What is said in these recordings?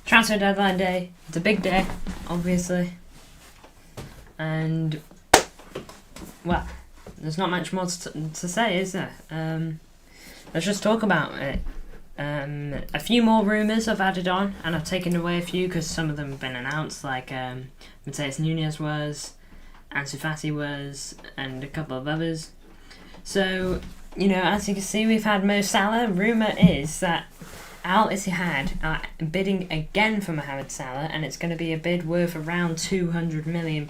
Transfer deadline day. It's a big day, obviously. And, well, there's not much more to say, is there? Let's just talk about it. A few more rumours I've added on, and I've taken away a few because some of them have been announced, like Matheus Nunes was, Ansu Fati was, and a couple of others. So, as you can see, we've had Mo Salah. Rumour is that Al Ittihad are bidding again for Mohamed Salah, and it's going to be a bid worth around £200 million,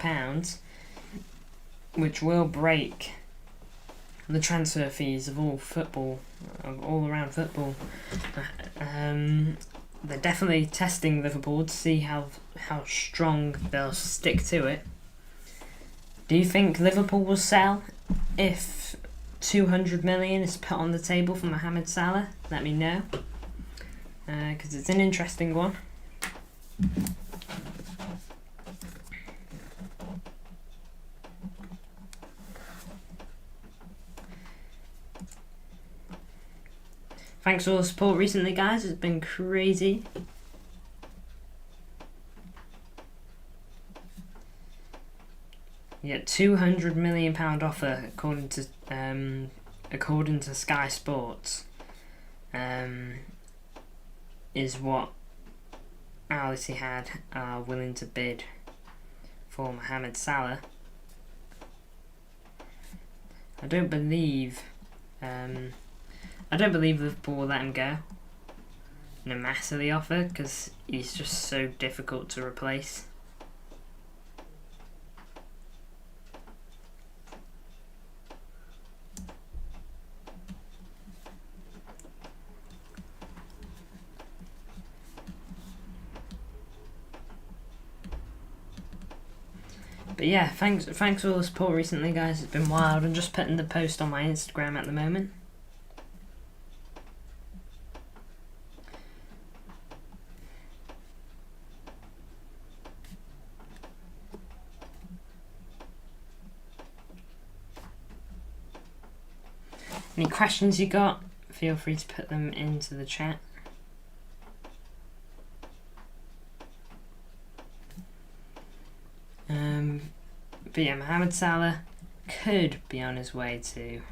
which will break the transfer fees of all around football. They're definitely testing Liverpool to see how strong they'll stick to it. Do you think Liverpool will sell if 200 million is put on the table for Mohamed Salah? Let me know, because it's an interesting one. Thanks for all the support recently, guys. It's been crazy. Yeah, £200 million offer according to Sky Sports, is what Al Ittihad are willing to bid for Mohamed Salah. I don't believe Liverpool will let him go, no matter the offer, because he's just so difficult to replace. But yeah, thanks for all the support recently, guys. It's been wild. I'm just putting the post on my Instagram at the moment. Any questions you got, feel free to put them into the chat. But yeah, Mohamed Salah could be on his way to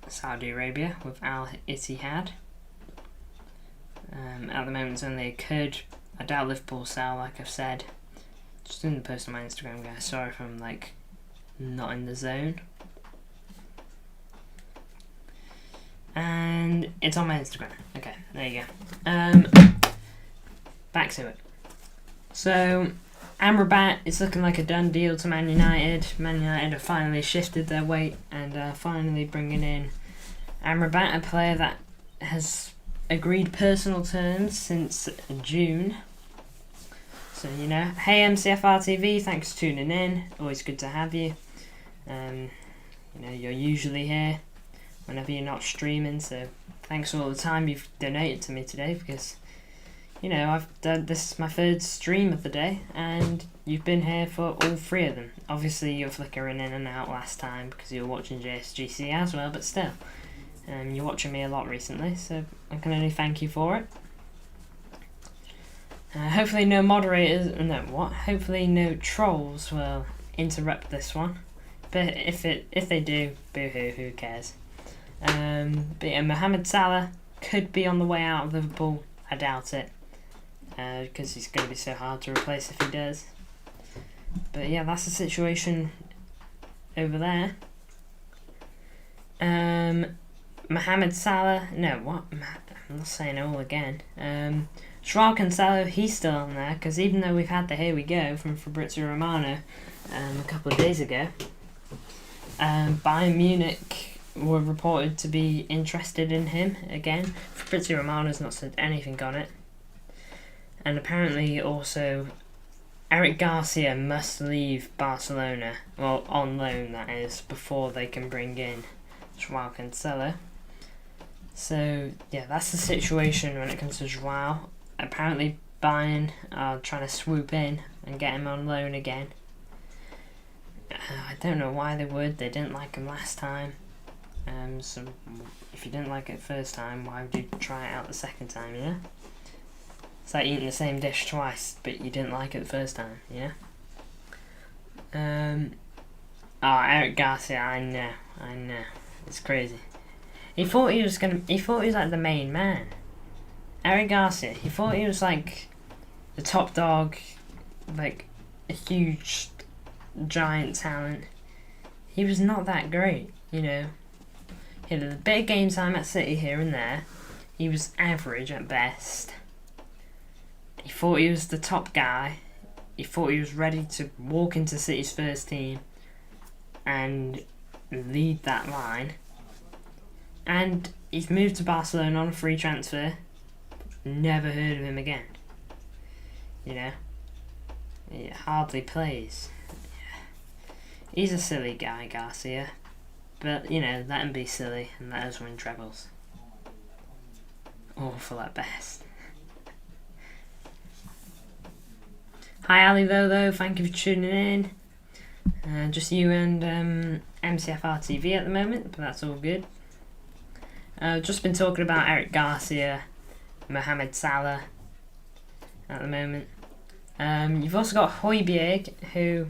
Saudi Arabia with Al Ittihad. At the moment it's only a could. I doubt Liverpool sell, like I've said. Just in the post on my Instagram, guys. Sorry if I'm not in the zone. And it's on my Instagram. Okay, there you go. Back to it. So, Amrabat is looking like a done deal to Man United. Man United have finally shifted their weight and are finally bringing in Amrabat, a player that has agreed personal terms since June. So, hey MCFR TV, thanks for tuning in. Always good to have you. You're usually here whenever you're not streaming, so thanks for all the time you've donated to me today, because this is my third stream of the day, and you've been here for all three of them. Obviously, you're flickering in and out last time because you were watching JSGC as well, but still, you're watching me a lot recently, so I can only thank you for it. Hopefully no hopefully no trolls will interrupt this one, but if they do, boo-hoo, who cares. But yeah, Mohamed Salah could be on the way out of Liverpool. I doubt it, because he's going to be so hard to replace if he does. But yeah, that's the situation over there. Mohamed Salah, I'm not saying it all again. Joao Cancelo, he's still on there, because even though we've had the here we go from Fabrizio Romano a couple of days ago, Bayern Munich were reported to be interested in him again. Fabrizio Romano's not said anything on it. And apparently also Eric Garcia must leave Barcelona, well, on loan that is, before they can bring in Joao Cancelo. So yeah, that's the situation when it comes to Joao. Apparently Bayern are trying to swoop in and get him on loan again. I don't know why they would. They didn't like him last time. So if you didn't like it the first time, why would you try it out the second time, you know? It's like eating the same dish twice, but you didn't like it the first time, you know? Eric Garcia, I know. It's crazy. He thought he was like the main man. Eric Garcia, he thought he was like the top dog, like a huge, giant talent. He was not that great, you know. He had a bit of game time at City here and there. He was average at best. He thought he was the top guy. He thought he was ready to walk into City's first team and lead that line. And he's moved to Barcelona on a free transfer. Never heard of him again. You know? He hardly plays. He's a silly guy, Garcia. But, you know, let him be silly and let us win trebles. Awful at best. Hi Ali Lolo, thank you for tuning in. Just you and MCFR TV at the moment, but that's all good. Just been talking about Eric Garcia, Mohamed Salah at the moment. You've also got Højbjerg, who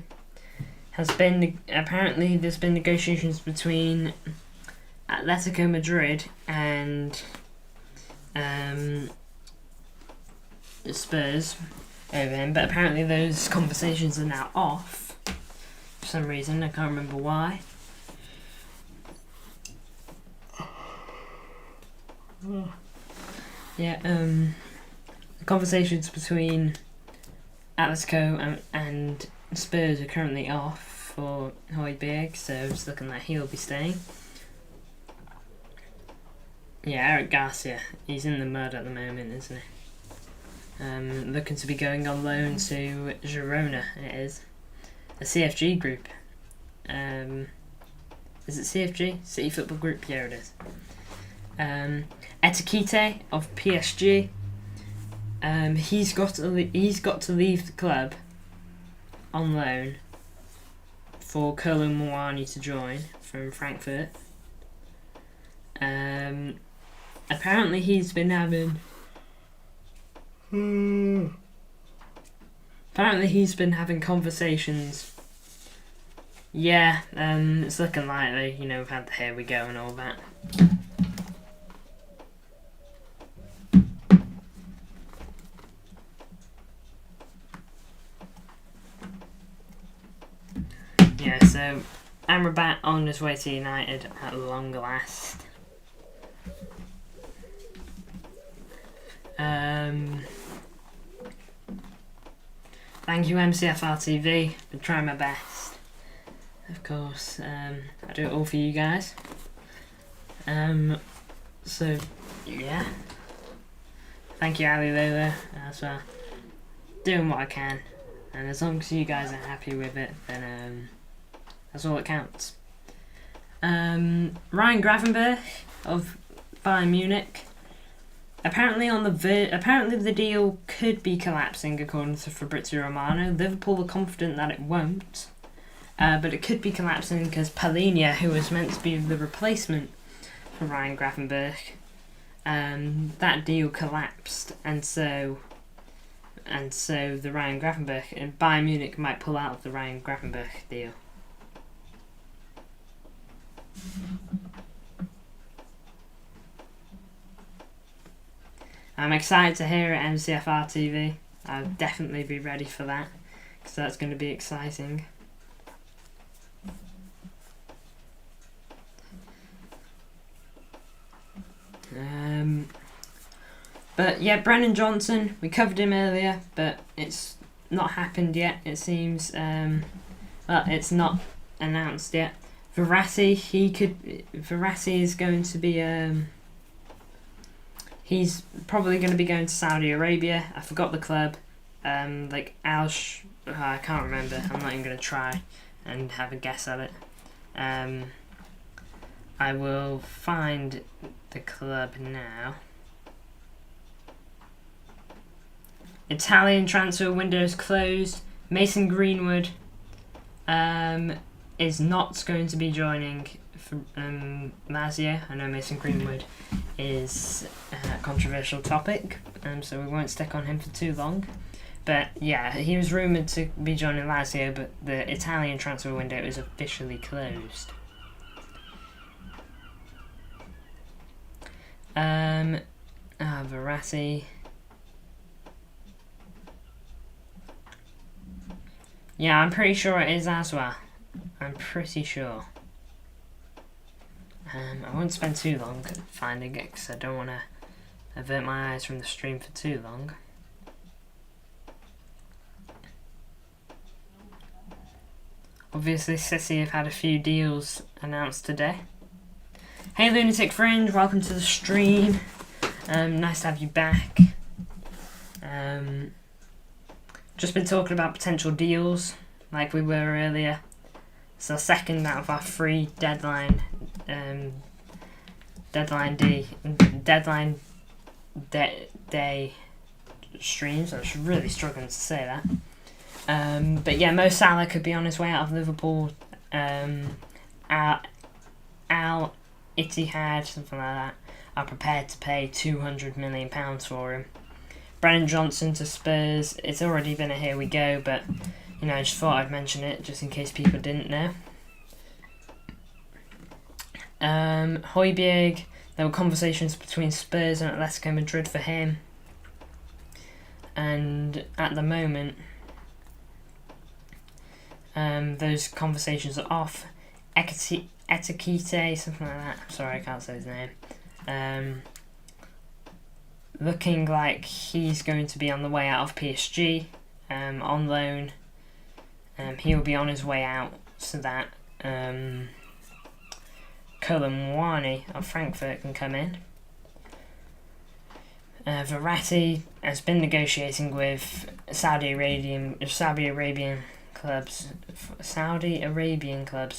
has been, apparently there's been negotiations between Atletico Madrid and Spurs over him, but apparently those conversations are now off for some reason. I can't remember why. Yeah, the conversations between Atletico and Spurs are currently off for Højbjerg, so it's looking like he'll be staying. Yeah, Eric Garcia, he's in the mud at the moment, isn't he? Looking to be going on loan to Girona, it is. A CFG group. Is it CFG? City Football Group? Yeah, it is. Etiquette of PSG. He's got to leave the club on loan for Kolo Muani to join from Frankfurt. Apparently he's been having conversations. Yeah, it's looking likely, you know, we've had the here we go and all that. Yeah, so Amrabat on his way to United at long last. Thank you MCFR TV for trying my best. Of course, I do it all for you guys. So yeah, thank you Ali Lola as well. Doing what I can, and as long as you guys are happy with it, then that's all that counts. Ryan Gravenberch of Bayern Munich. Apparently the deal could be collapsing according to Fabrizio Romano. Liverpool are confident that it won't, but it could be collapsing because Palhinha, who was meant to be the replacement for Ryan Gravenberch, that deal collapsed, and so the Ryan Gravenberch and Bayern Munich might pull out of the Ryan Gravenberch deal. I'm excited to hear it, MCFR TV. I'll definitely be ready for that, because that's going to be exciting. But yeah, Brennan Johnson, we covered him earlier, but it's not happened yet, it seems. Well, it's not announced yet. Verratti is going to be he's probably going to be going to Saudi Arabia. I forgot the club. Like I can't remember. I'm not even going to try and have a guess at it. I will find the club now. Italian transfer windows closed. Mason Greenwood is not going to be joining for Lazio. I know Mason Greenwood is a controversial topic, so we won't stick on him for too long. But yeah, he was rumoured to be joining Lazio, but the Italian transfer window is officially closed. Verratti. Yeah, I'm pretty sure it is as well. I'm pretty sure. I won't spend too long finding it because I don't want to avert my eyes from the stream for too long. Obviously, City have had a few deals announced today. Hey Lunatic Fringe, welcome to the stream. Nice to have you back. Just been talking about potential deals, like we were earlier. It's the second out of our 3 deadline day streams. I was really struggling to say that. But yeah, Mo Salah could be on his way out of Liverpool. Al Ittihad, something like that, are prepared to pay £200 million for him. Brennan Johnson to Spurs. It's already been a here we go, but you know, I just thought I'd mention it just in case people didn't know. Højbjerg, there were conversations between Spurs and Atletico Madrid for him, and at the moment, those conversations are off. Etikite, something like that. Sorry, I can't say his name. Looking like he's going to be on the way out of PSG, on loan. He'll be on his way out so that Colomwani of Frankfurt can come in. Verratti has been negotiating with Saudi Arabian clubs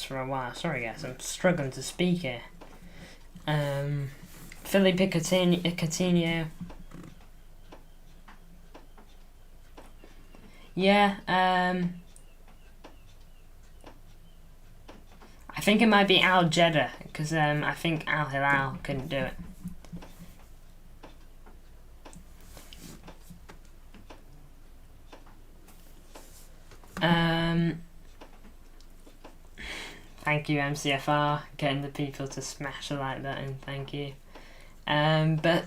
for a while. Sorry guys, I'm struggling to speak here. Felipe Coutinho. Yeah, I think it might be Al Jeddah, because I think Al Hilal couldn't do it. Thank you, MCFR, getting the people to smash the like button, thank you. But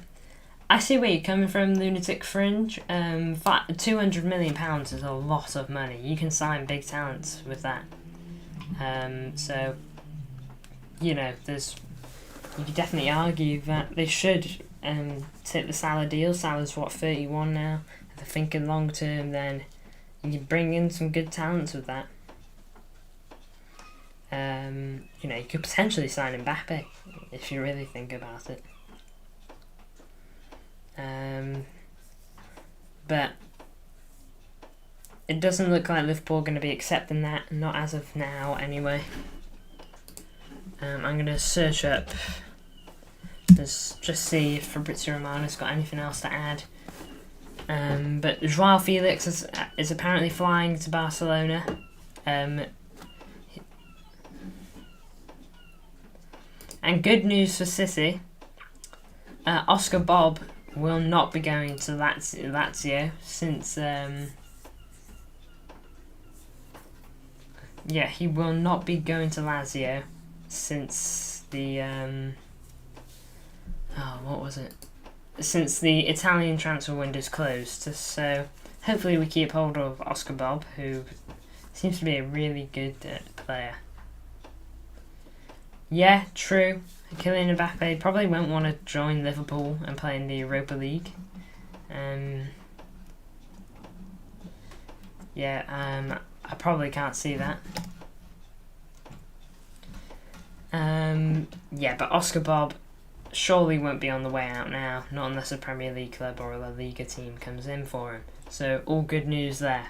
I see where you're coming from, Lunatic Fringe. £200 million is a lot of money. You can sign big talents with that. So, you know, you could definitely argue that they should take the Salah deal. Salah's 31 now. If they're thinking long term, then you can bring in some good talents with that. You know, you could potentially sign Mbappe if you really think about it. But it doesn't look like Liverpool are going to be accepting that, not as of now anyway. I'm going to search up, just see if Fabrizio Romano's got anything else to add. But João Felix is apparently flying to Barcelona. And good news for City, Oscar Bob will not be going to Lazio since... yeah, he will not be going to Lazio since the... what was it? Since the Italian transfer window's closed. So hopefully we keep hold of Oscar Bob, who seems to be a really good player. Yeah, true. Kylian Mbappe probably won't want to join Liverpool and play in the Europa League. I probably can't see that. But Oscar Bob surely won't be on the way out now, not unless a Premier League club or a La Liga team comes in for him. So all good news there.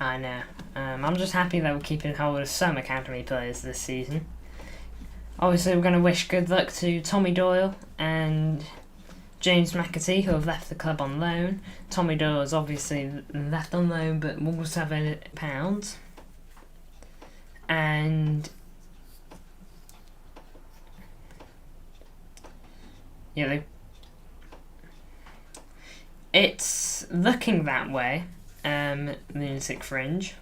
I know. I'm just happy that we're keeping hold of some academy players this season. Obviously, we're going to wish good luck to Tommy Doyle and James McAtee, who have left the club on loan. Tommy Doyle is obviously left on loan, but Wolves have £8. And yeah, it's looking that way. Lunatic Fringe.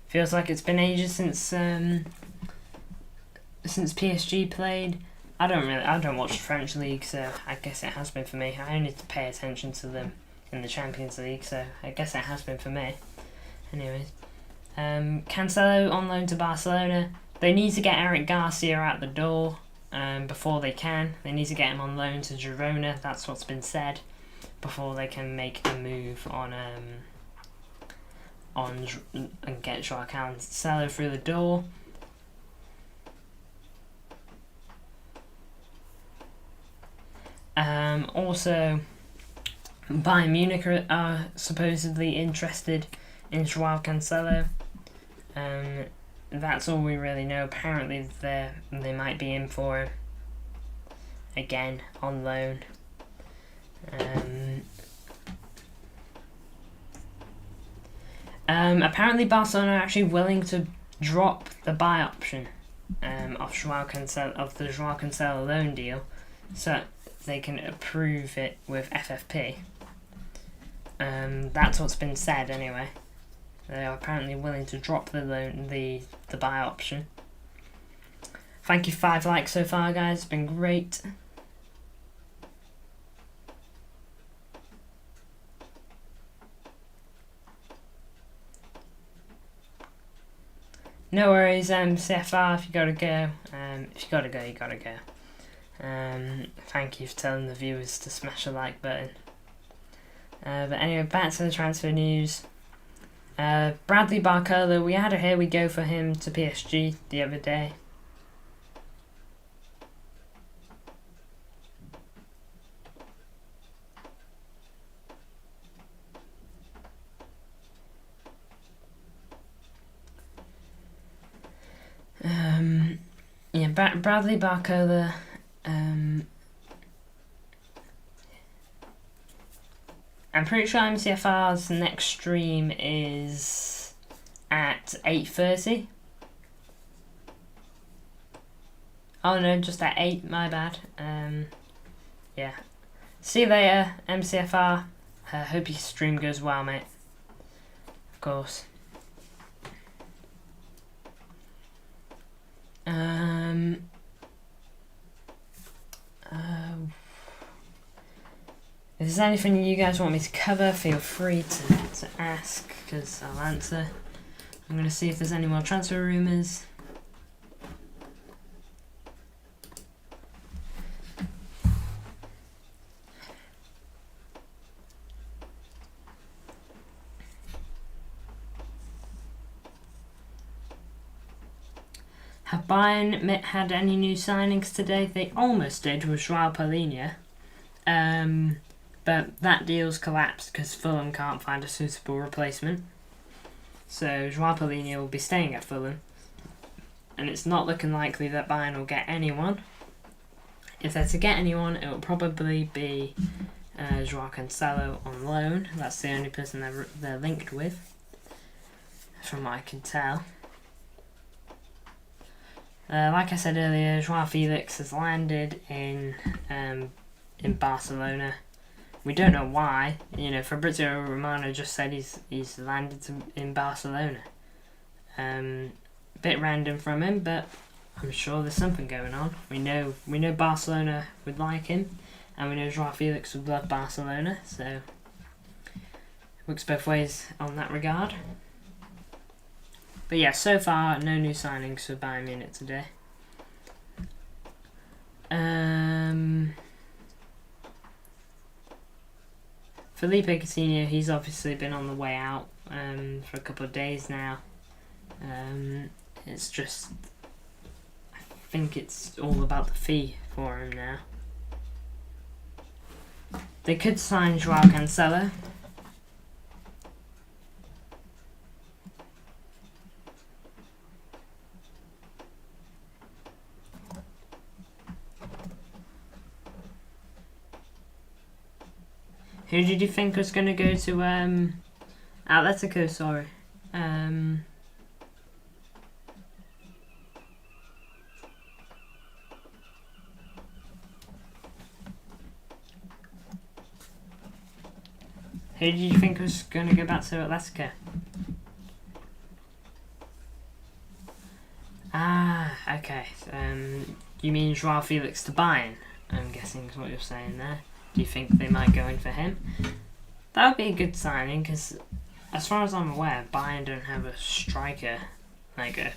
Feels like it's been ages since PSG played. I don't watch the French league, so I guess it has been for me. I only pay attention to them in the Champions League, so I guess it has been for me. Anyways, Cancelo on loan to Barcelona. They need to get Eric Garcia out the door before they can. They need to get him on loan to Girona. That's what's been said before they can make a move on and get Joao Cancelo through the door. Also, Bayern Munich are supposedly interested in Joao Cancelo. That's all we really know. Apparently, they might be in for him again on loan. Apparently, Barcelona are actually willing to drop the buy option of the Joao Cancelo loan deal, so they can approve it with FFP. That's what's been said anyway. They are apparently willing to drop the buy option. Thank you, 5 likes so far, guys. It's been great. No worries, CFR, if you gotta go. If you gotta go, you gotta go. Thank you for telling the viewers to smash the like button. But anyway, back to the transfer news. Bradley Barcola, we had a here we go for him to PSG the other day. Bradley Barcola. I'm pretty sure MCFR's next stream is at 8:30. Oh no, just at 8, my bad. Yeah. See you later, MCFR. Hope your stream goes well, mate. Of course. If there's anything you guys want me to cover, feel free to ask, because I'll answer. I'm going to see if there's any more transfer rumours. Have Bayern had any new signings today? They almost did with Joao Palhinha. But that deal's collapsed because Fulham can't find a suitable replacement. So Joao Palhinha will be staying at Fulham. And it's not looking likely that Bayern will get anyone. If they're to get anyone, it will probably be Joao Cancelo on loan. That's the only person they're linked with, from what I can tell. Like I said earlier, Joao Felix has landed in Barcelona. We don't know why. Fabrizio Romano just said he's landed in Barcelona. Bit random from him, but I'm sure there's something going on. We know Barcelona would like him, and we know Joao Felix would love Barcelona. So it works both ways on that regard. But yeah, so far no new signings for Bayern Munich today. Felipe Coutinho, he's obviously been on the way out for a couple of days now. It's just, I think it's all about the fee for him now. They could sign Joao Cancelo. Who did you think was going to go to Atletico? Sorry. Who did you think was going to go back to Atletico? Ah, okay. You mean Joao Felix to Bayern? I'm guessing is what you're saying there. Do you think they might go in for him? That would be a good signing because, as far as I'm aware, Bayern don't have a striker, like a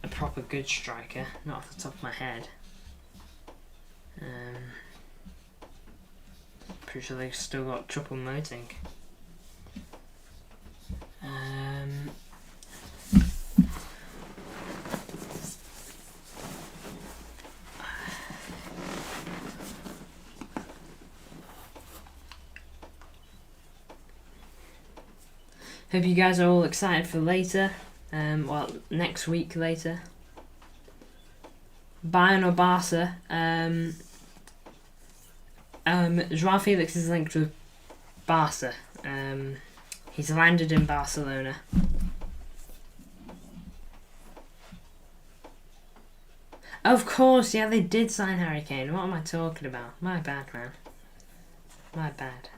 proper good striker. Not off the top of my head. Pretty sure they've still got Choupo-Moting. Hope you guys are all excited for later. Well, next week later. Bayern or Barca. Joao Felix is linked with Barca. He's landed in Barcelona. Of course, yeah, they did sign Harry Kane. What am I talking about? My bad, man. My bad.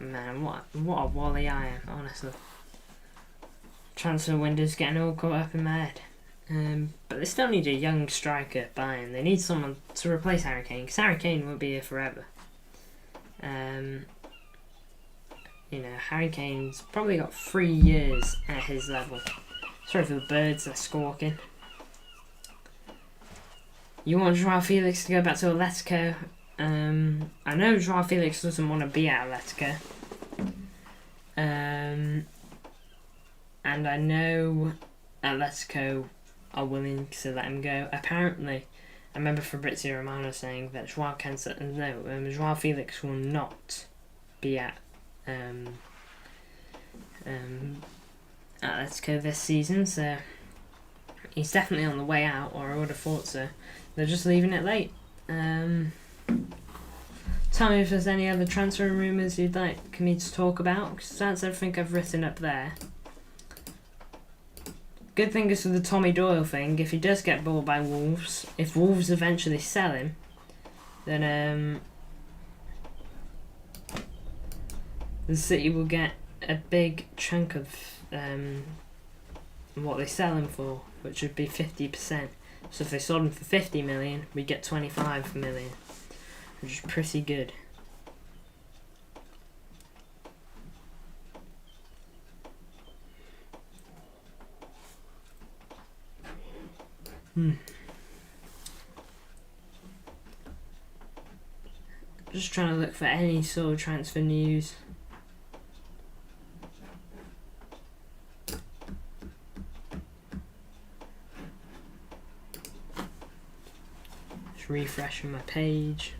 Man, what a wally I am, honestly. Transfer window's getting all caught up in my head. But they still need a young striker, Bayern. They need someone to replace Harry Kane, because Harry Kane won't be here forever. Harry Kane's probably got 3 years at his level. Sorry for the birds, they're squawking. You want Joao Felix to go back to Atletico? I know Joao Felix doesn't want to be at Atletico. And I know Atletico are willing to let him go. Apparently, I remember Fabrizio Romano saying that Joao Felix will not be at Atletico this season, so he's definitely on the way out, or I would have thought so. They're just leaving it late. Tell me if there's any other transfer rumours you'd like me to talk about, because that's everything I've written up there. Good thing is with the Tommy Doyle thing, if he does get bought by Wolves, if Wolves eventually sell him, then the City will get a big chunk of what they sell him for, which would be 50%. So if they sold him for 50 million, we get 25 million, which is pretty good. Just trying to look for any sort of transfer news. Just refreshing my page.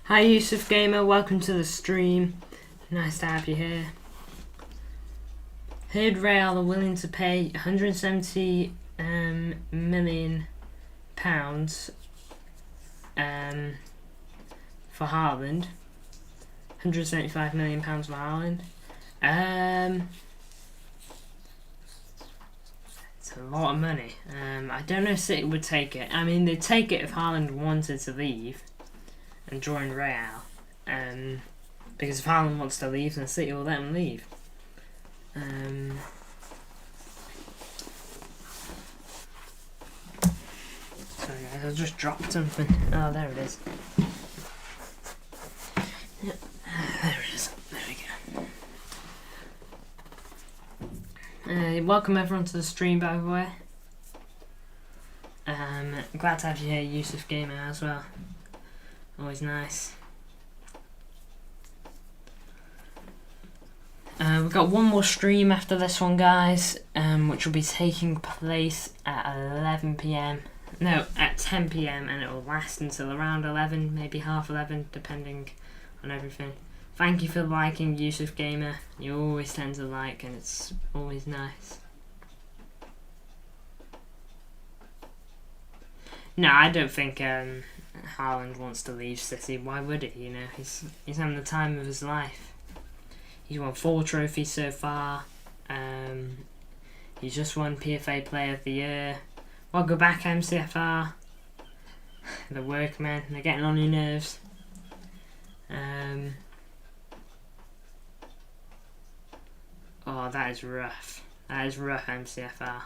Hi Yusuf Gamer, welcome to the stream. Nice to have you here. Heard Real are willing to pay £170 million for Haaland. £175 million for Haaland. It's a lot of money. I don't know if City would take it. I mean, they'd take it if Haaland wanted to leave and join Real. Because if Haaland wants to leave, then City will let him leave. Sorry guys, I just dropped something. Oh, there it is. Yep, there it is. There we go. Welcome everyone to the stream, by the way. Glad to have you here, Yusuf Gamer, as well. Always nice. We've got one more stream after this one, guys, which will be taking place at 11 PM. No, at 10 PM, and it will last until around 11, maybe half 11, depending on everything. Thank you for liking, Yusuf Gamer. You always tend to like, and it's always nice. No, I don't think Haaland wants to leave City. Why would he? You know, he's having the time of his life. He's won 4 trophies so far. He's just won PFA Player of the Year. Well, go back MCFR. The workmen, they're getting on your nerves. Oh, that is rough. That is rough, MCFR.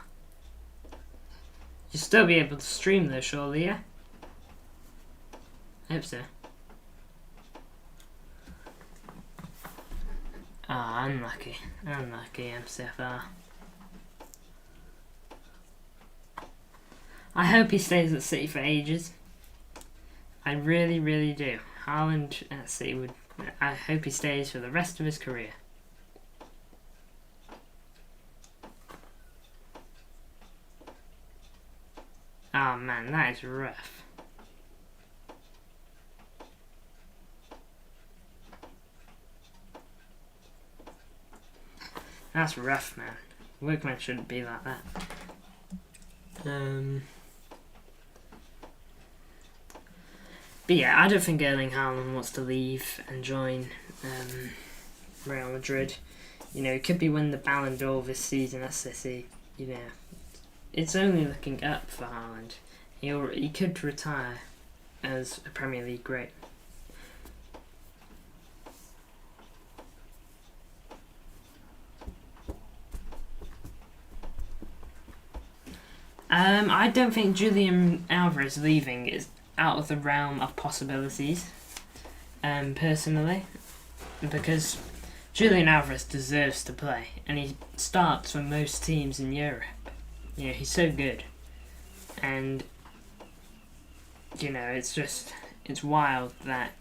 You'll still be able to stream though, surely, yeah? I hope so. Ah, unlucky. Unlucky, MCFR. I hope he stays at City for ages. I really, really do. Haaland at City would... I hope he stays for the rest of his career. Oh man, that is rough. That's rough, man. Workmen shouldn't be like that. But yeah, I don't think Erling Haaland wants to leave and join Real Madrid. You know, he could be winning the Ballon d'Or this season at City. You know, it's only looking up for Haaland. He could retire as a Premier League great. I don't think Julian Alvarez leaving is out of the realm of possibilities, personally, because Julian Alvarez deserves to play, and he starts for most teams in Europe. You know, he's so good, and you know, it's wild that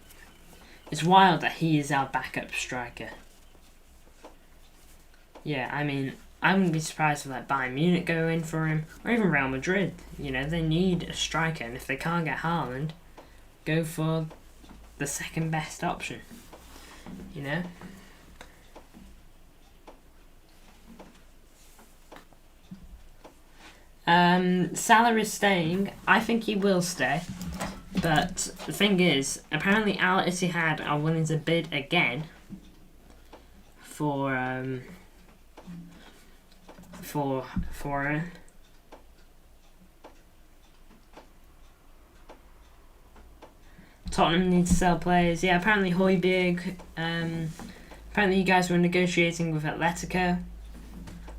he is our backup striker. Yeah, I mean, I wouldn't be surprised if like Bayern Munich go in for him, or even Real Madrid. You know, they need a striker, and if they can't get Haaland, go for the second best option. You know? Salah is staying. I think he will stay. But the thing is, apparently Al Ittihad are willing to bid again for him. Tottenham need to sell players. Yeah, apparently Højbjerg. Apparently you guys were negotiating with Atletico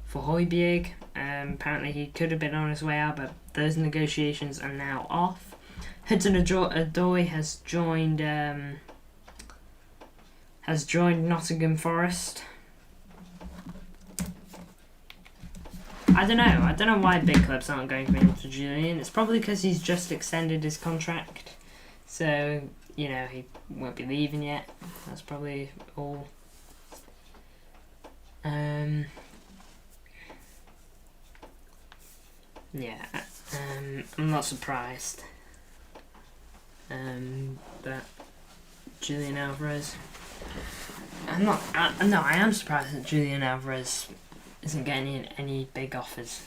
for Højbjerg. Apparently he could have been on his way out, but those negotiations are now off. Hudson Odoi has joined Nottingham Forest. I don't know why big clubs aren't going for Julian. It's probably because he's just extended his contract, so you know he won't be leaving yet. That's probably all. Yeah, I'm not surprised that Julian Alvarez. I am surprised that Julian Alvarez isn't getting any big offers.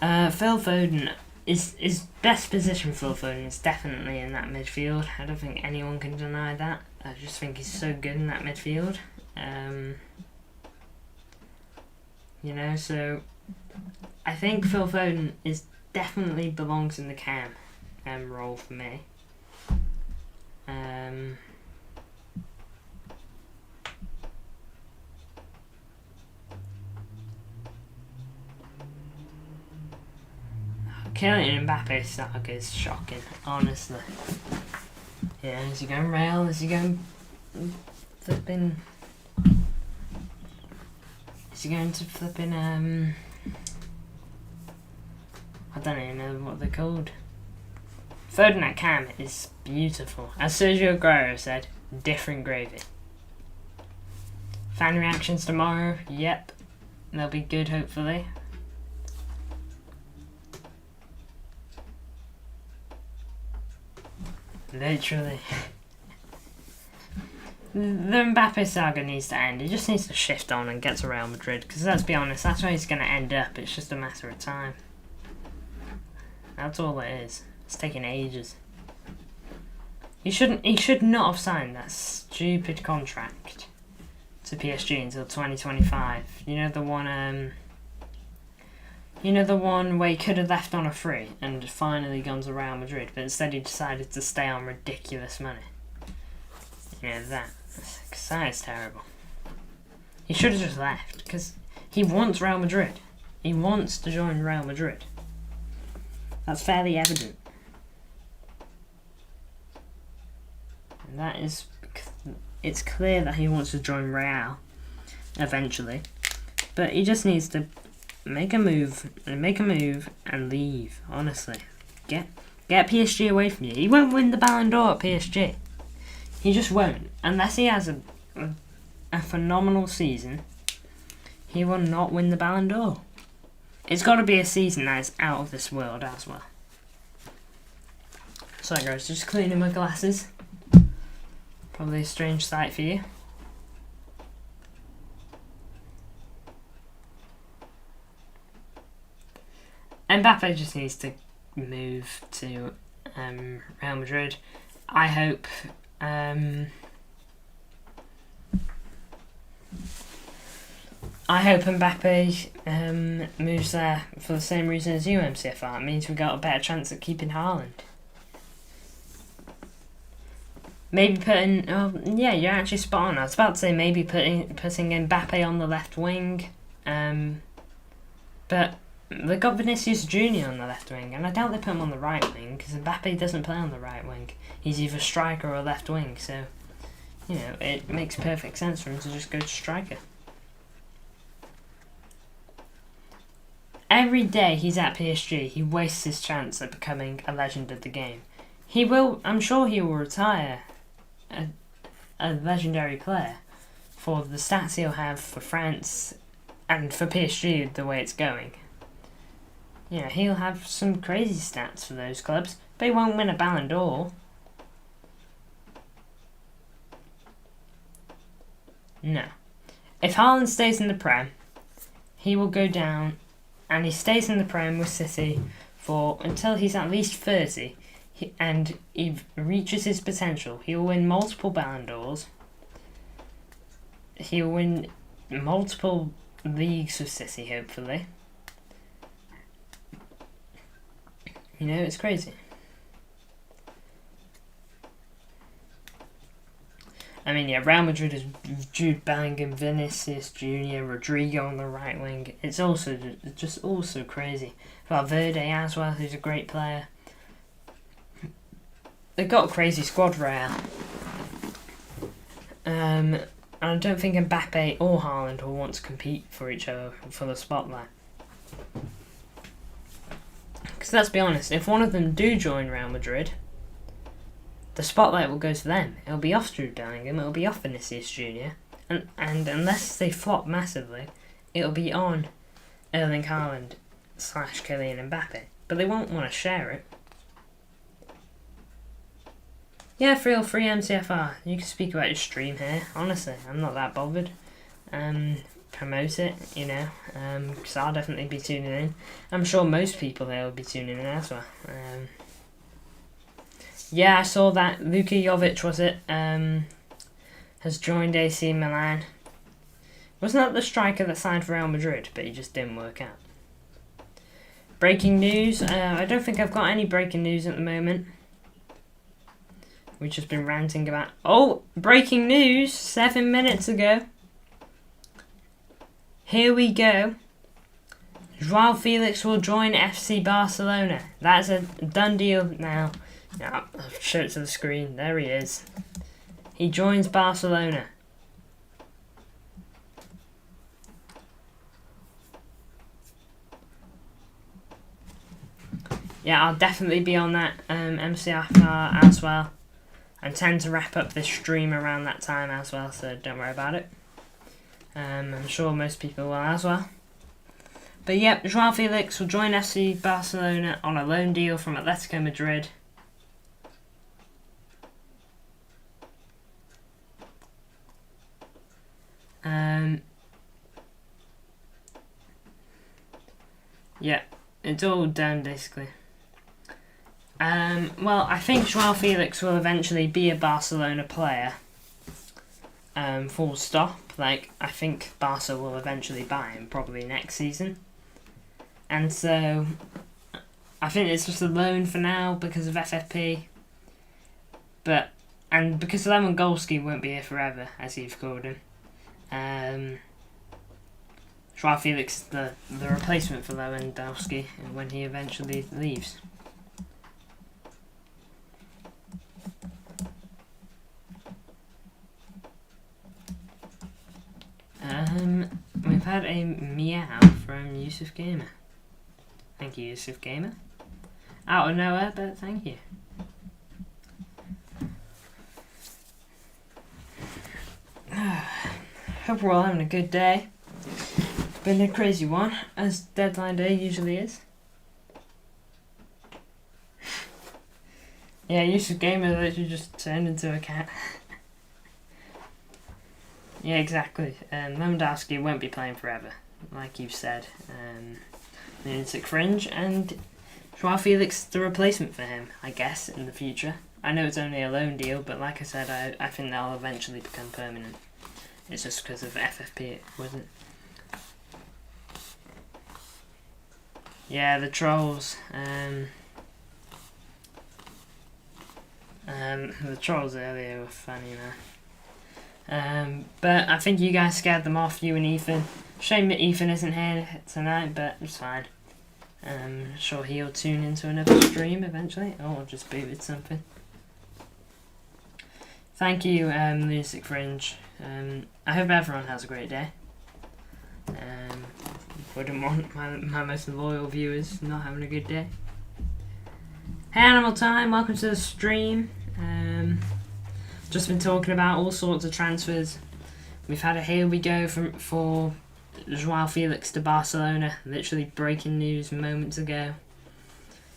Phil Foden is best position. Phil Foden is definitely in that midfield. I don't think anyone can deny that. I just think he's so good in that midfield. You know, so I think Phil Foden definitely belongs in the cam role for me. Kylian Mbappe's saga is shocking, honestly. Yeah, is he going Real? Is he going flipping? Is he going to flipping I don't even know what they're called. Foden at cam is beautiful. As Sergio Aguero said, different gravy. Fan reactions tomorrow? Yep. they'll be good, hopefully. Literally. The Mbappe saga needs to end. He just needs to shift on and get to Real Madrid, because let's be honest, that's where he's going to end up. It's just a matter of time. That's all it is. It's taking ages. He should not have signed that stupid contract to PSG until 2025. You know the one where he could have left on a free and finally gone to Real Madrid, but instead he decided to stay on ridiculous money. You know that is terrible. He should have just left, because he wants Real Madrid. He wants to join Real Madrid. That's fairly evident. And it's clear that he wants to join Real eventually, but he just needs to make a move and leave. Honestly, get PSG away from you. He won't win the Ballon d'Or at PSG. He just won't, unless he has a phenomenal season. He will not win the Ballon d'Or. It's got to be a season that is out of this world as well. Sorry guys, just cleaning my glasses. Probably a strange sight for you. Mbappe just needs to move to Real Madrid. I hope Mbappe moves there for the same reason as you, MCFR. It means we've got a better chance at keeping Haaland. Maybe putting... Oh, yeah, you're actually spot on. I was about to say maybe putting Mbappe on the left wing. But they got Vinicius Junior on the left wing, and I doubt they put him on the right wing, because Mbappe doesn't play on the right wing. He's either striker or left wing, so, you know, it makes perfect sense for him to just go to striker. Every day he's at PSG, he wastes his chance at becoming a legend of the game. I'm sure he will retire a legendary player for the stats he'll have for France and for PSG the way it's going. You know, he'll have some crazy stats for those clubs, but he won't win a Ballon d'Or. No. If Haaland stays in the Prem, he will go down, and he stays in the Prem with City until he's at least 30. And he reaches his potential. He'll win multiple Ballon d'Ors. He'll win multiple leagues with City, hopefully. You know, it's crazy. I mean, yeah, Real Madrid is Jude Bellingham, Vinicius Junior, Rodrigo on the right wing. It's also just also crazy. Valverde as well, who's a great player. They've got a crazy squad, Real. And I don't think Mbappe or Haaland will want to compete for each other for the spotlight. Because let's be honest, if one of them do join Real Madrid, the spotlight will go to them. It'll be off Jude Bellingham, it'll be off Vinicius Junior, and unless they flop massively, it'll be on Erling Haaland / Kylian Mbappe. But they won't want to share it. Yeah, feel free MCFR. You can speak about your stream here. Honestly, I'm not that bothered. Promote it, you know, because I'll definitely be tuning in. I'm sure most people there will be tuning in as well. Yeah, I saw that Luka Jovic, was it, has joined AC Milan. Wasn't that the striker that signed for Real Madrid, but he just didn't work out. Breaking news. I don't think I've got any breaking news at the moment. We've just been ranting about... Oh, breaking news 7 minutes ago. Here we go. João Felix will join FC Barcelona. That's a done deal now. Now, I'll show it to the screen. There he is. He joins Barcelona. Yeah, I'll definitely be on that MCFR as well. I tend to wrap up this stream around that time as well, so don't worry about it. I'm sure most people will as well. But yep, Joao Felix will join FC Barcelona on a loan deal from Atletico Madrid. Yeah, it's all done basically. Well, I think Joao Felix will eventually be a Barcelona player. Full stop. Like, I think Barca will eventually buy him, probably next season. And so, I think it's just a loan for now because of FFP. And because Lewandowski won't be here forever, as you've called him. Joao Felix is the replacement for Lewandowski when he eventually leaves. We've had a meow from Yusuf Gamer. Thank you, Yusuf Gamer. Out of nowhere, but thank you. Hope we're all having a good day. Been a crazy one, as deadline day usually is. Yeah, Yusuf Gamer literally just turned into a cat. Yeah, exactly. Lewandowski won't be playing forever, like you've said. Lunatic Fringe, and Joao Felix the replacement for him, I guess, in the future. I know it's only a loan deal, but like I said, I think that'll eventually become permanent. It's just because of FFP it wasn't. Yeah, the trolls. The trolls earlier were funny, man. But I think you guys scared them off, you and Ethan. Shame that Ethan isn't here tonight, but it's fine. Sure he'll tune into another stream eventually. Oh, I've just booted something. Thank you, Lunatic Fringe. I hope everyone has a great day. Wouldn't want my most loyal viewers not having a good day. Hey Animal Time, welcome to the stream. Just been talking about all sorts of transfers. We've had a here we go for Joao Felix to Barcelona, literally breaking news moments ago.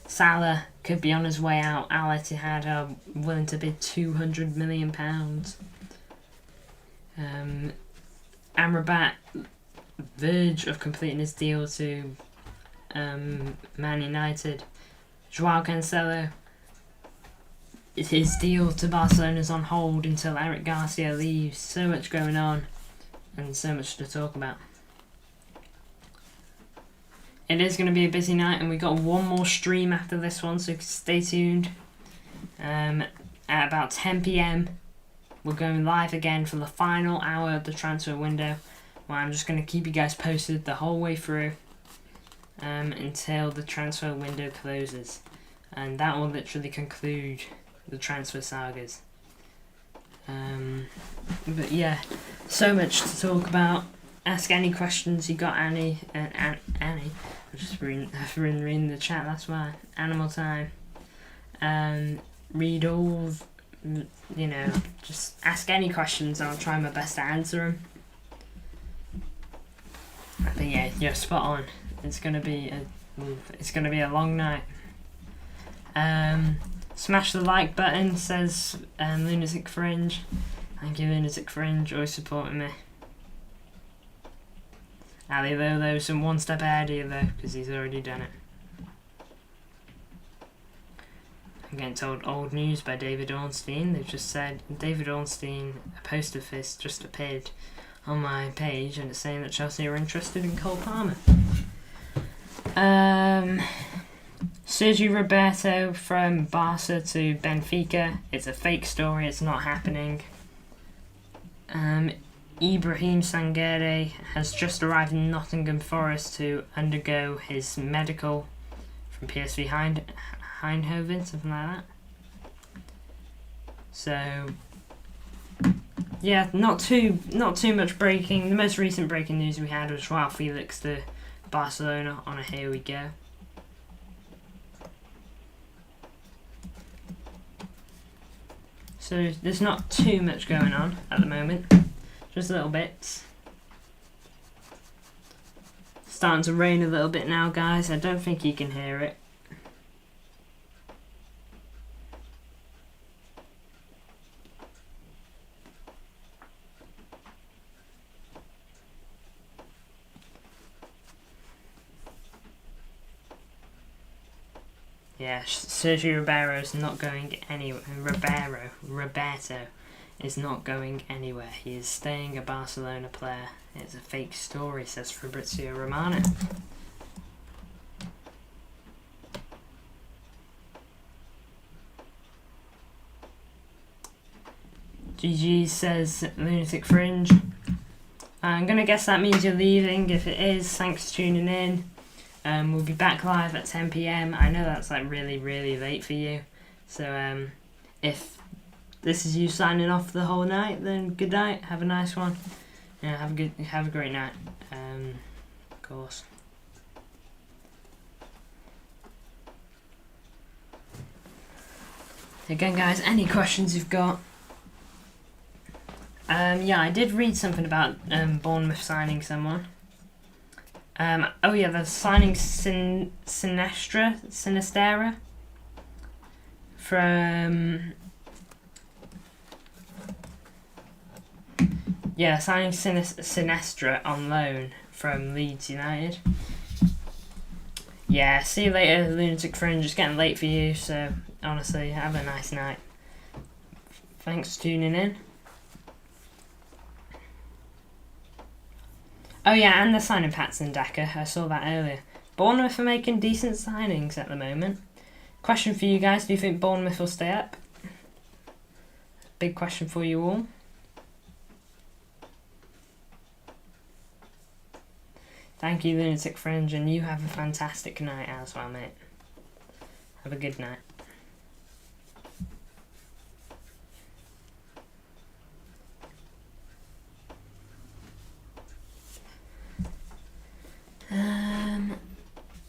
Salah could be on his way out. Al Ittihad are willing to bid £200 million. Amrabat verge of completing his deal to Man United. Joao Cancelo, his deal to Barcelona is on hold until Eric Garcia leaves. So much going on and so much to talk about. It is going to be a busy night, and we got one more stream after this one, so stay tuned. At about 10 PM, we're going live again for the final hour of the transfer window, where I'm just going to keep you guys posted the whole way through until the transfer window closes. And that will literally conclude the transfer sagas. But yeah, so much to talk about. Ask any questions you got, Annie. Annie. I've just been reading the chat, that's why. Animal Time. Read all, just ask any questions and I'll try my best to answer them. But yeah, you're spot on. It's gonna be a long night. Smash the like button, says Lunatic Fringe. Thank you, Lunatic Fringe, always supporting me. Ali though, some one step ahead here though, because he's already done it. I'm getting told old news by David Ornstein. They've just said David Ornstein, a post of this just appeared on my page, and it's saying that Chelsea are interested in Cole Palmer. Sergio Roberto from Barca to Benfica. It's a fake story, it's not happening. Ibrahim Sangare has just arrived in Nottingham Forest to undergo his medical from PSV Eindhoven, something like that. So yeah, not too much breaking. The most recent breaking news we had was Joao Felix to Barcelona on a here we go. So there's not too much going on at the moment, just little bits. starting to rain a little bit now, guys. I don't think you can hear it. Yeah, Sergio Roberto is not going anywhere. Roberto is not going anywhere. He is staying a Barcelona player. It's a fake story, says Fabrizio Romano. GG says Lunatic Fringe. I'm going to guess that means you're leaving. If it is, thanks for tuning in. We'll be back live at 10 PM. I know that's like really, really late for you. So if this is you signing off the whole night, then good night. Have a nice one. Yeah, have a great night. Of course. Again, guys, any questions you've got? Yeah, I did read something about Bournemouth signing someone. Oh yeah, they're signing Sinistera from... Yeah, signing Sinistra on loan from Leeds United. Yeah, see you later, Lunatic Fringe. It's getting late for you, so honestly, have a nice night. Thanks for tuning in. Oh yeah, and they're signing Patson Daka. I saw that earlier. Bournemouth are making decent signings at the moment. Question for you guys, do you think Bournemouth will stay up? Big question for you all. Thank you, Lunatic Fringe, and you have a fantastic night as well, mate. Have a good night.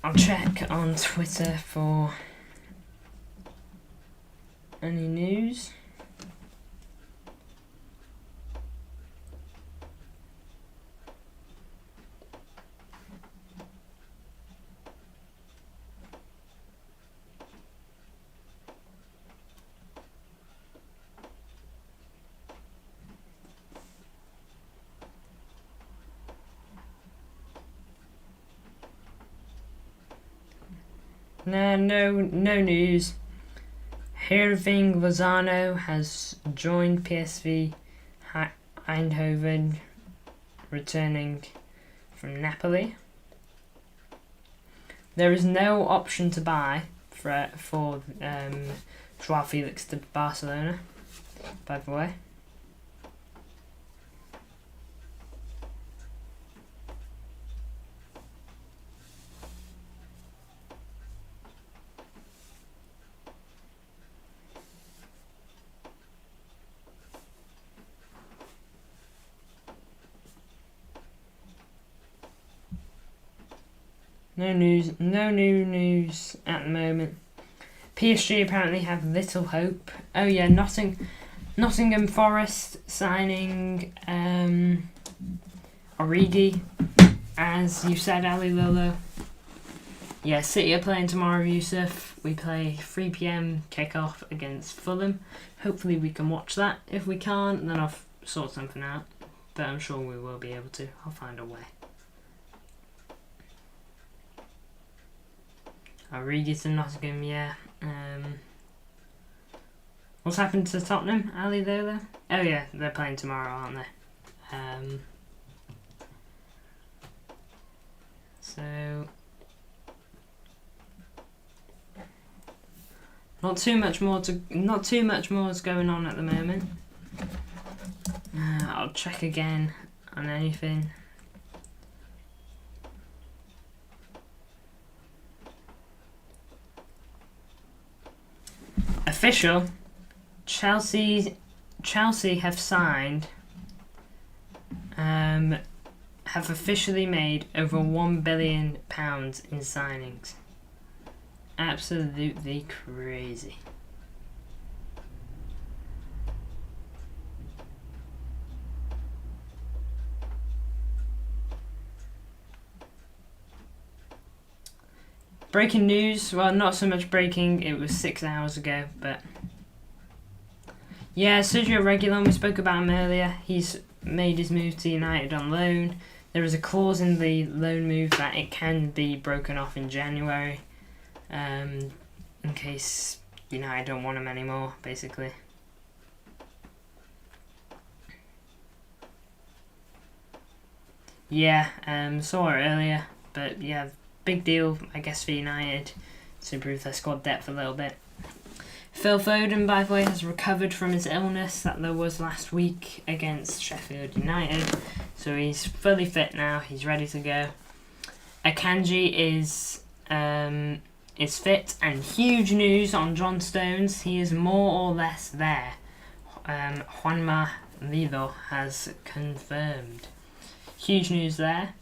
I'll check on Twitter for any news. No news. Hirving Lozano has joined PSV Eindhoven, returning from Napoli. There is no option to buy for Joao Felix to Barcelona, by the way. No new news at the moment. PSG apparently have little hope. Oh yeah, Nottingham Forest signing Origi, as you said, Ali Lolo. Yeah, City are playing tomorrow, Yusuf. We play 3 PM kickoff against Fulham. Hopefully we can watch that. If we can't, then I'll sort something out. But I'm sure we will be able to. I'll find a way. Origi to Nottingham, yeah. What's happened to Tottenham, Ali, though? Oh yeah, they're playing tomorrow, aren't they? So not too much more is going on at the moment. I'll check again on anything. Official, Chelsea have signed, have officially made over £1 billion in signings. Absolutely crazy. breaking news. Well, not so much breaking. It was 6 hours ago, but yeah, Sergio Reguilon. We spoke about him earlier. He's made his move to United on loan. There is a clause in the loan move that it can be broken off in January, in case United don't want him anymore, basically. Yeah, saw it earlier, but yeah, big deal, I guess, for United to improve their squad depth a little bit. Phil Foden, by the way, has recovered from his illness that there was last week against Sheffield United, so he's fully fit now. He's ready to go. Akanji is fit, and huge news on John Stones. He is more or less there. Juanma Vido has confirmed. Huge news there.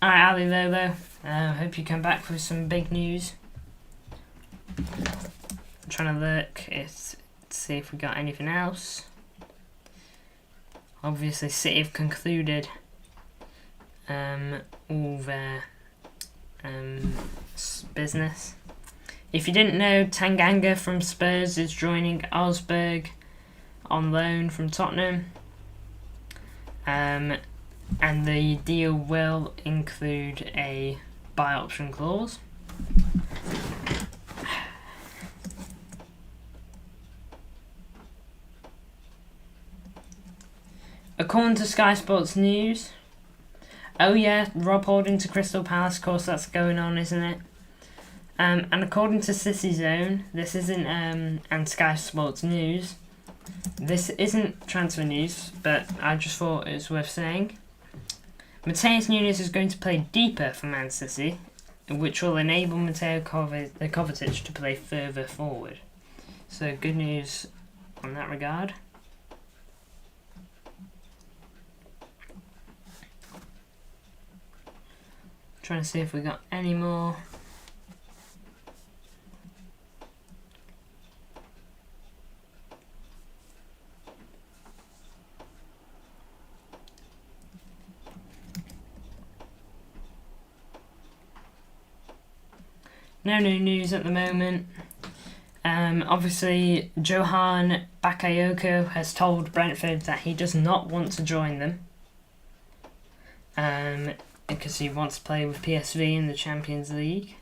Alright, Ali Lolo. Hope you come back with some big news. I'm trying to look to see if we got anything else. Obviously, City have concluded all their business. If you didn't know, Tanganga from Spurs is joining Augsburg on loan from Tottenham. And the deal will include a buy option clause. According to Sky Sports News, oh yeah, Rob Holding to Crystal Palace, of course that's going on, isn't it? And according to City Zone, this isn't, and Sky Sports News, this isn't transfer news, but I just thought it was worth saying. Mateus Nunes is going to play deeper for Man City, which will enable Mateo Kovacic to play further forward. So good news on that regard. Trying to see if we got any more. No new news at the moment. Obviously, Johan Bakayoko has told Brentford that he does not want to join them. Because he wants to play with PSV in the Champions League.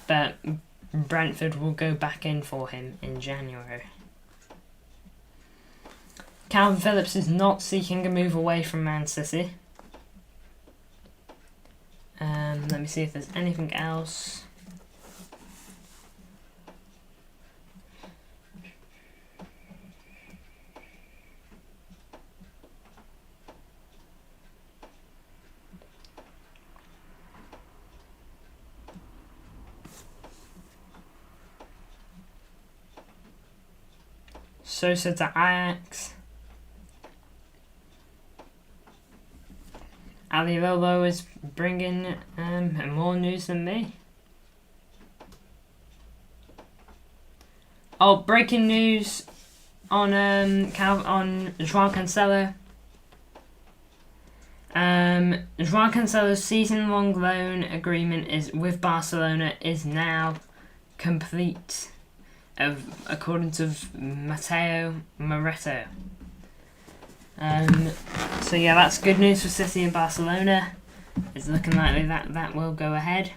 But Brentford will go back in for him in January. Calvin Phillips is not seeking a move away from Man City. Let me see if there's anything else. Sosa to Ajax. Ali Lolo is bringing more news than me. Oh, breaking news on João Cancelo. João Cancelo's season-long loan agreement with Barcelona is now complete, according to Matteo Moretto. So yeah, that's good news for City and Barcelona. It's looking likely that will go ahead.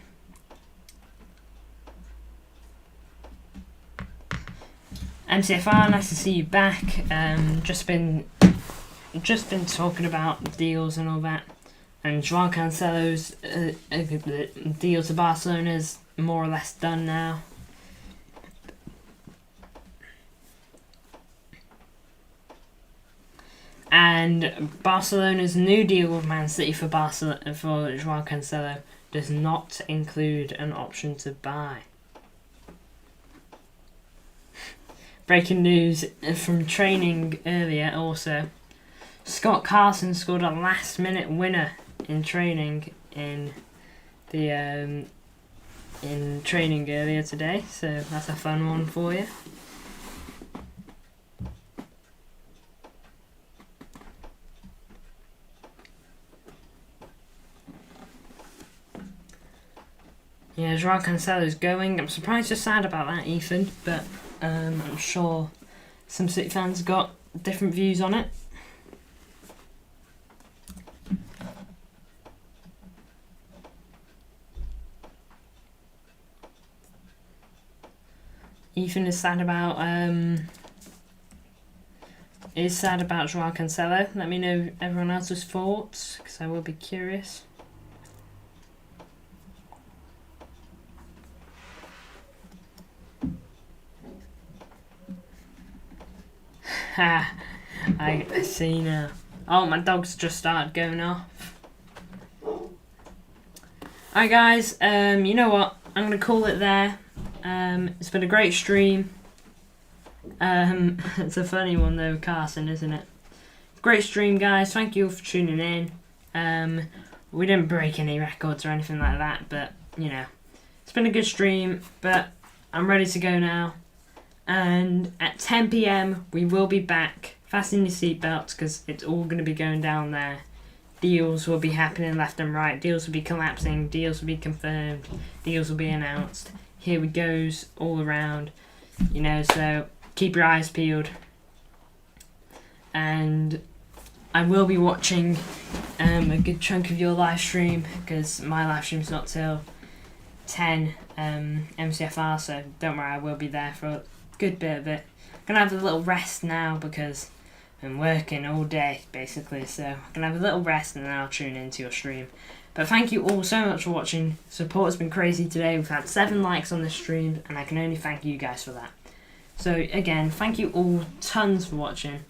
MCFR, nice to see you back. Just been talking about deals and all that, and João Cancelo's deal to Barcelona is more or less done now. And Barcelona's new deal with Man City for João Cancelo does not include an option to buy. Breaking news from training earlier also. Scott Carson scored a last-minute winner in training in training earlier today, so that's a fun one for you. Joao Cancelo's going. I'm surprised you're sad about that, Ethan, but I'm sure some City fans got different views on it. Ethan is sad about Joao Cancelo. Let me know everyone else's thoughts, because I will be curious. I see now. Oh, my dog's just started going off. Alright guys, you know what? I'm going to call it there. It's been a great stream. It's a funny one though, Carson, isn't it? Great stream, guys. Thank you all for tuning in. We didn't break any records or anything like that, but, you know, it's been a good stream, but I'm ready to go now. And at 10 PM, we will be back. Fasten your seatbelts, because it's all going to be going down there. Deals will be happening left and right. Deals will be collapsing. Deals will be confirmed. Deals will be announced. Here we goes all around. You know, so keep your eyes peeled. And I will be watching a good chunk of your live stream, because my live stream's not till 10 MCFR, so don't worry, I will be there for a good bit of it. I'm going to have a little rest now because I'm working all day basically, so I'm going to have a little rest and then I'll tune into your stream. But thank you all so much for watching. Support has been crazy today. We've had 7 likes on this stream and I can only thank you guys for that. So again, thank you all tons for watching.